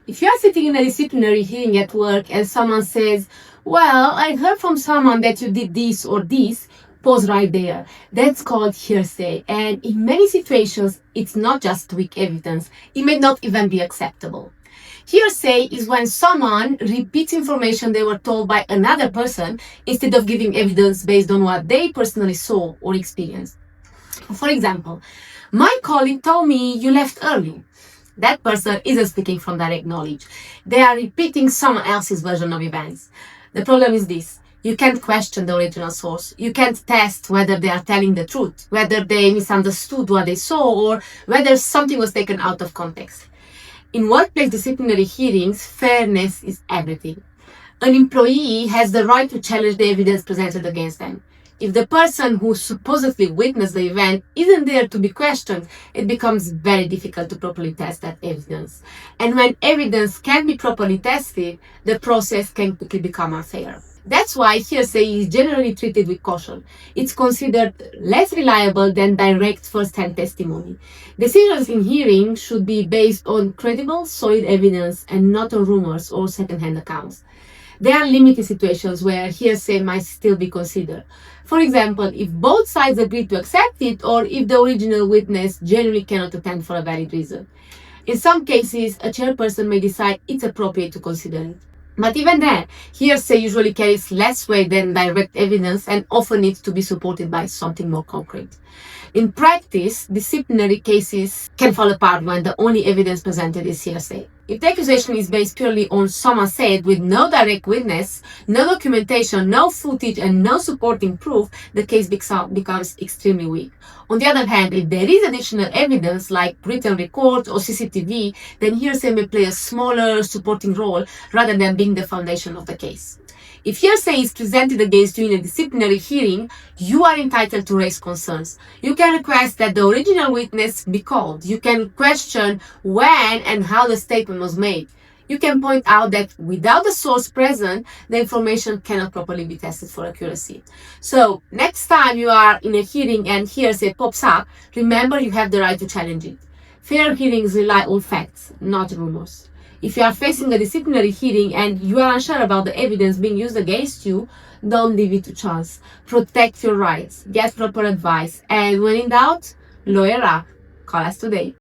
If you are sitting in a disciplinary hearing at work and someone says, "Well, I heard from someone that you did this or this," pause right there. That's called hearsay. And in many situations, it's not just weak evidence. It may not even be acceptable. Hearsay is when someone repeats information they were told by another person instead of giving evidence based on what they personally saw or experienced. For example, my colleague told me you left early. That person isn't speaking from direct knowledge. They are repeating someone else's version of events. The problem is this. You can't question the original source. You can't test whether they are telling the truth, whether they misunderstood what they saw, or whether something was taken out of context. In workplace disciplinary hearings, fairness is everything. An employee has the right to challenge the evidence presented against them. If the person who supposedly witnessed the event isn't there to be questioned, it becomes very difficult to properly test that evidence. And when evidence can't be properly tested, the process can quickly become unfair. That's why hearsay is generally treated with caution. It's considered less reliable than direct first-hand testimony. Decisions in hearings should be based on credible, solid evidence and not on rumors or second-hand accounts. There are limited situations where hearsay might still be considered. For example, if both sides agree to accept it or if the original witness genuinely cannot attend for a valid reason. In some cases, a chairperson may decide it's appropriate to consider it. But even then, hearsay usually carries less weight than direct evidence and often needs to be supported by something more concrete. In practice, disciplinary cases can fall apart when the only evidence presented is hearsay. If the accusation is based purely on someone said with no direct witness, no documentation, no footage, and no supporting proof, the case becomes extremely weak. On the other hand, if there is additional evidence like written records or CCTV, then hearsay may play a smaller supporting role rather than being the foundation of the case. If hearsay is presented against you in a disciplinary hearing, you are entitled to raise concerns. You can request that the original witness be called. You can question when and how the statement was made. You can point out that without the source present, the information cannot properly be tested for accuracy. So, next time you are in a hearing and hearsay pops up, remember you have the right to challenge it. Fair hearings rely on facts, not rumors. If you are facing a disciplinary hearing and you are unsure about the evidence being used against you, don't leave it to chance. Protect your rights, get proper advice, and when in doubt, lawyer up. Call us today.